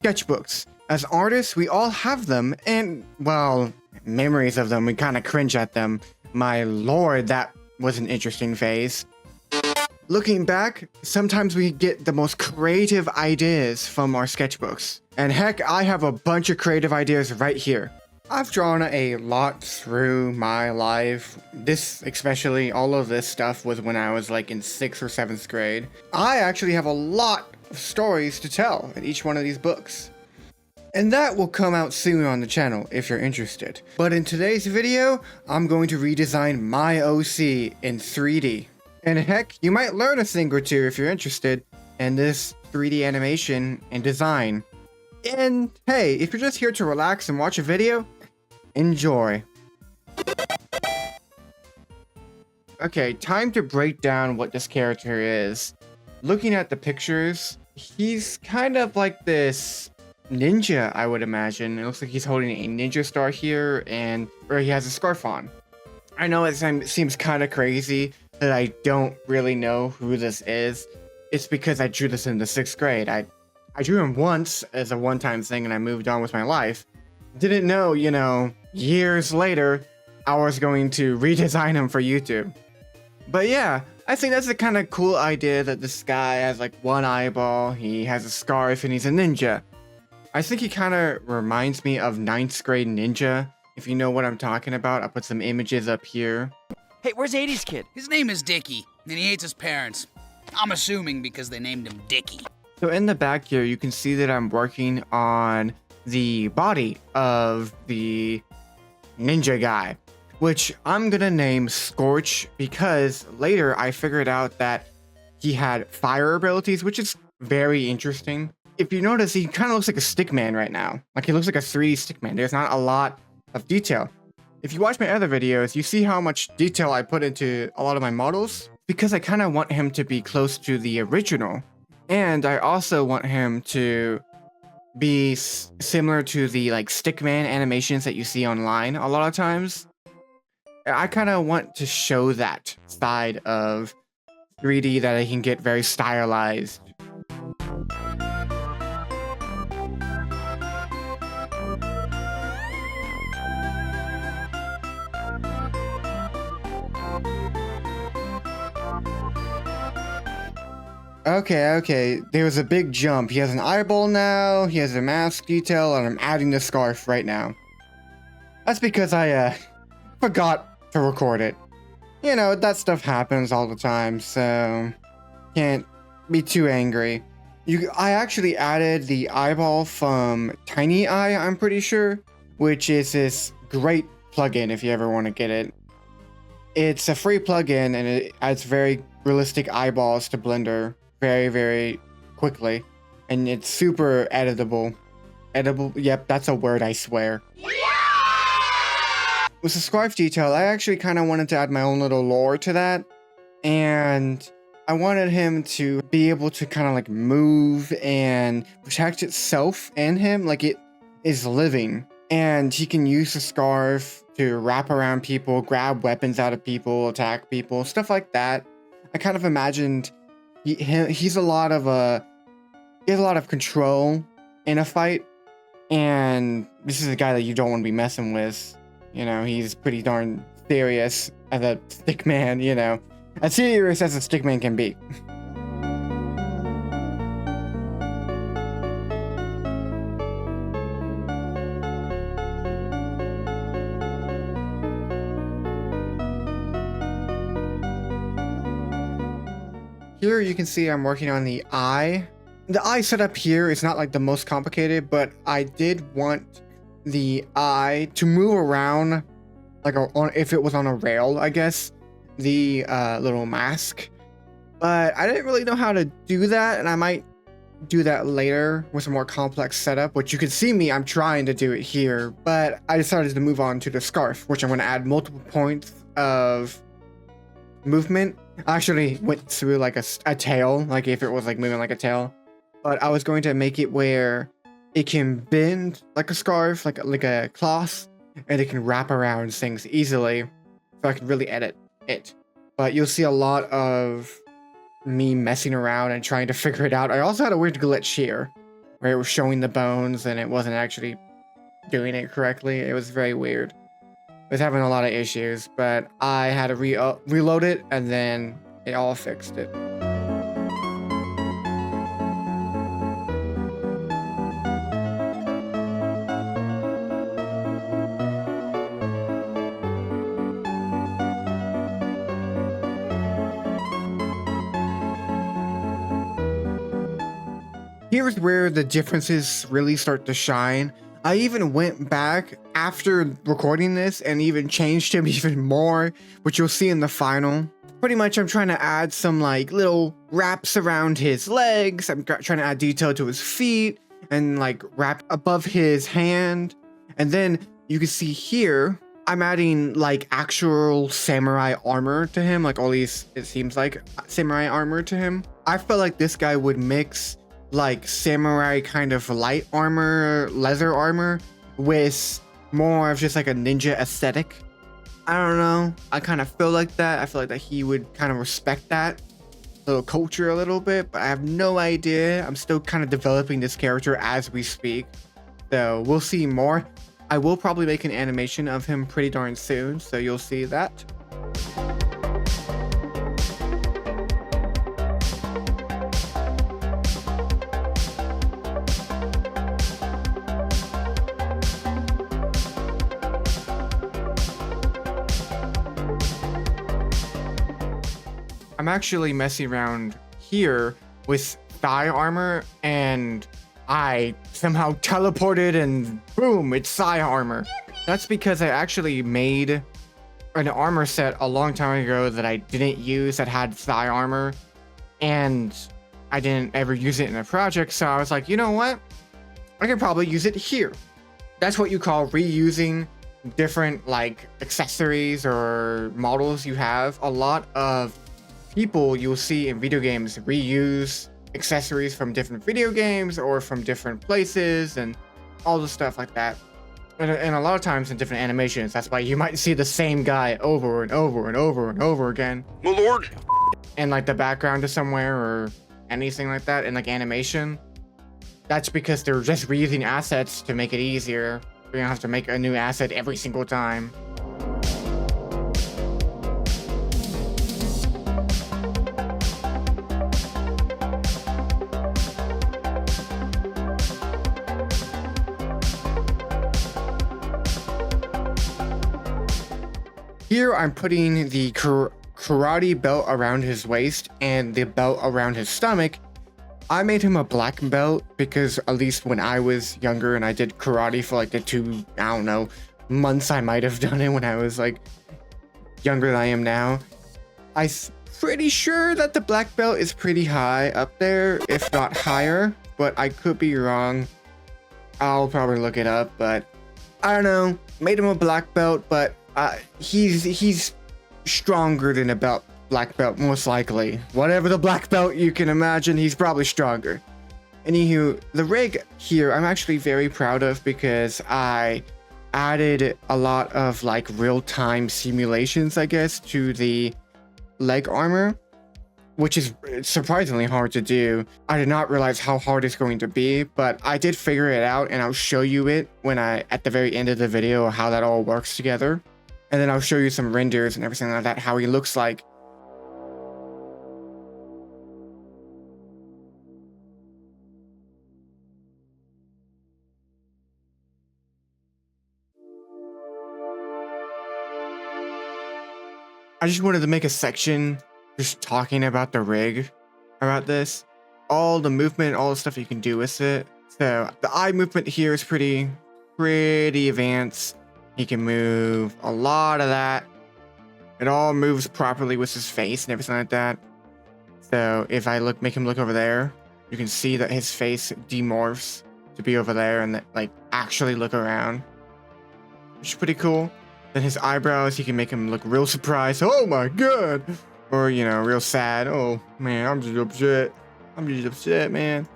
sketchbooks. As artists, we all have them, and, well, memories of them, we kind of cringe at them. My lord, that was an interesting phase. Looking back, sometimes we get the most creative ideas from our sketchbooks. And heck, I have a bunch of creative ideas right here. I've drawn a lot through my life. This, especially, all of this stuff was when I was like in 6th or 7th grade. I actually have a lot of stories to tell in each one of these books. And that will come out soon on the channel if you're interested. But in today's video, I'm going to redesign my OC in 3D. And heck, you might learn a thing or two if you're interested in this 3D animation and design. And hey, if you're just here to relax and watch a video, enjoy. Okay, time to break down what this character is. Looking at the pictures, he's kind of like this ninja, I would imagine. It looks like he's holding a ninja star here, or he has a scarf on. I know it seems kind of crazy that I don't really know who this is. It's because I drew this in the 6th grade. I drew him once as a one-time thing and I moved on with my life. Didn't know, years later, I was going to redesign him for YouTube. But yeah, I think that's a kind of cool idea that this guy has like one eyeball, he has a scarf, and he's a ninja. I think he kind of reminds me of 9th grade ninja. If you know what I'm talking about, I'll put some images up here. Hey, where's 80s kid? His name is Dickie, and he hates his parents. I'm assuming because they named him Dickie. So in the back here, you can see that I'm working on the body of the ninja guy, which I'm gonna name Scorch because later I figured out that he had fire abilities, which is very interesting. If you notice, he kind of looks like a stickman right now. Like he looks like a 3D stickman. There's not a lot of detail. If you watch my other videos, you see how much detail I put into a lot of my models because I kind of want him to be close to the original. And I also want him to be similar to the like stickman animations that you see online a lot of times. I kind of want to show that side of 3D that I can get very stylized. Okay, there was a big jump. He has an eyeball now, he has a mask detail, and I'm adding the scarf right now. That's because I, forgot to record it. That stuff happens all the time, so can't be too angry. I actually added the eyeball from Tiny Eye, I'm pretty sure, which is this great plugin if you ever want to get it. It's a free plugin, and it adds very realistic eyeballs to Blender very, very quickly, and it's super editable. Yep, that's a word, I swear. Yeah! With the scarf detail, I actually kind of wanted to add my own little lore to that, and I wanted him to be able to kind of like move and protect itself and him like it is living, and he can use the scarf to wrap around people, grab weapons out of people, attack people, stuff like that. I kind of imagined he has a lot of control in a fight, and this is a guy that you don't want to be messing with. He's pretty darn serious as a stickman, as serious as a stickman can be. Here you can see I'm working on the eye. The eye setup here is not like the most complicated, but I did want the eye to move around like if it was on a rail, I guess, the little mask. But I didn't really know how to do that, and I might do that later with a more complex setup, which you can see me, I'm trying to do it here, but I decided to move on to the scarf, which I'm going to add multiple points of movement. I actually went through like a tail, like if it was like moving like a tail, but I was going to make it where it can bend like a scarf, like a cloth, and it can wrap around things easily, so I can really edit it. But you'll see a lot of me messing around and trying to figure it out. I also had a weird glitch here where it was showing the bones and it wasn't actually doing it correctly. It was very weird. I was having a lot of issues, but I had to reload it, and then it all fixed it. Here's where the differences really start to shine. I even went back after recording this and even changed him even more, which you'll see in the final. Pretty much I'm trying to add some like little wraps around his legs. I'm trying to add detail to his feet and like wrap above his hand. And then you can see here, I'm adding like actual samurai armor to him. Like all these, it seems like samurai armor to him. I felt like this guy would mix like samurai kind of light armor, leather armor, with more of just like a ninja aesthetic. I don't know. I kind of feel like that. I feel like that he would kind of respect that little culture a little bit, but I have no idea. I'm still kind of developing this character as we speak. So we'll see more. I will probably make an animation of him pretty darn soon, so you'll see that. I'm actually messing around here with thigh armor, and I somehow teleported and boom, it's thigh armor. That's because I actually made an armor set a long time ago that I didn't use that had thigh armor, and I didn't ever use it in a project, so I was like, you know what? I could probably use it here. That's what you call reusing different like accessories or models you have. A lot of people you'll see in video games reuse accessories from different video games or from different places and all the stuff like that. And a lot of times in different animations, that's why you might see the same guy over and over and over and over again. My lord! In like the background of somewhere or anything like that in like animation. That's because they're just reusing assets to make it easier. You don't have to make a new asset every single time. Here I'm putting the karate belt around his waist and the belt around his stomach. I made him a black belt because at least when I was younger and I did karate for like the 2, I don't know, months I might have done it when I was like younger than I am now. I'm pretty sure that the black belt is pretty high up there, if not higher, but I could be wrong. I'll probably look it up, but I don't know. Made him a black belt, but he's stronger than a black belt, most likely. Whatever the black belt you can imagine, he's probably stronger. Anywho, the rig here I'm actually very proud of because I added a lot of like real-time simulations, I guess, to the leg armor, which is surprisingly hard to do. I did not realize how hard it's going to be, but I did figure it out, and I'll show you it when at the very end of the video, how that all works together. And then I'll show you some renders and everything like that, how he looks like. I just wanted to make a section just talking about the rig, about this. All the movement, all the stuff you can do with it. So the eye movement here is pretty advanced. He can move a lot of that. It all moves properly with his face and everything like that. So if I make him look over there, you can see that his face demorphs to be over there and like actually look around, which is pretty cool. Then his eyebrows, he can make him look real surprised. Oh my god! Or, you know, real sad. Oh man, I'm just upset. I'm just upset, man.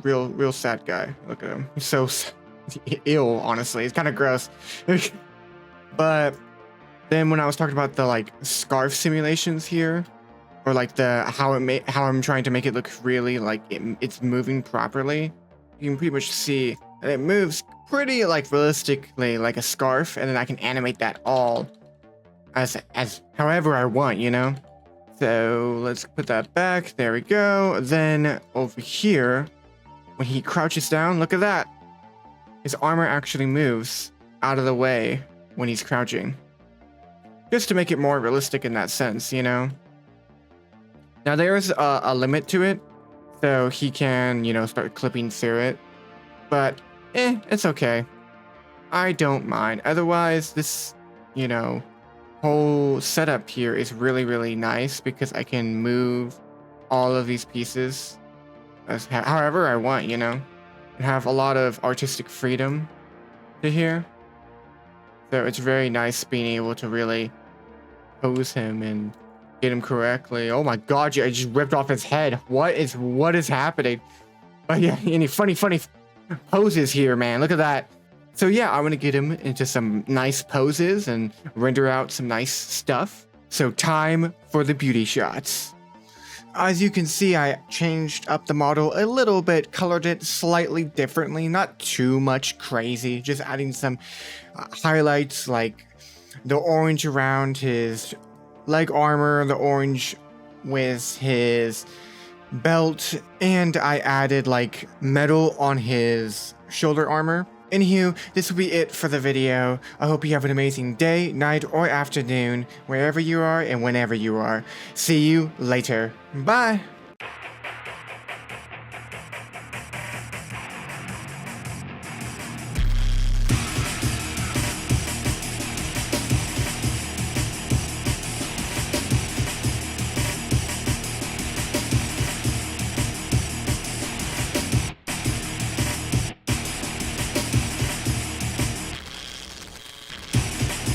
Real sad guy. Look at him. He's so ill, honestly. It's kind of gross. But then when I was talking about the like scarf simulations here, or like how I'm trying to make it look really like it's moving properly, you can pretty much see that it moves pretty like realistically like a scarf, and then I can animate that all as however I want, you know? So let's put that back. There we go. Then over here, when he crouches down, look at that. His armor actually moves out of the way when he's crouching. Just to make it more realistic in that sense, you know? Now there's a limit to it, so he can, you know, start clipping through it. But, it's okay. I don't mind. Otherwise, this, you know, whole setup here is really, really nice because I can move all of these pieces as however I want, you know, and have a lot of artistic freedom to here. So it's very nice being able to really pose him and get him correctly. Oh my god, I just ripped off his head. What is happening? But yeah, any funny poses here, man. Look at that. So yeah, I'm gonna get him into some nice poses and render out some nice stuff. So time for the beauty shots. As you can see, I changed up the model a little bit, colored it slightly differently, not too much crazy, just adding some highlights like the orange around his leg armor, the orange with his belt, and I added like metal on his shoulder armor. Anywho, this will be it for the video. I hope you have an amazing day, night, or afternoon, wherever you are and whenever you are. See you later. Bye!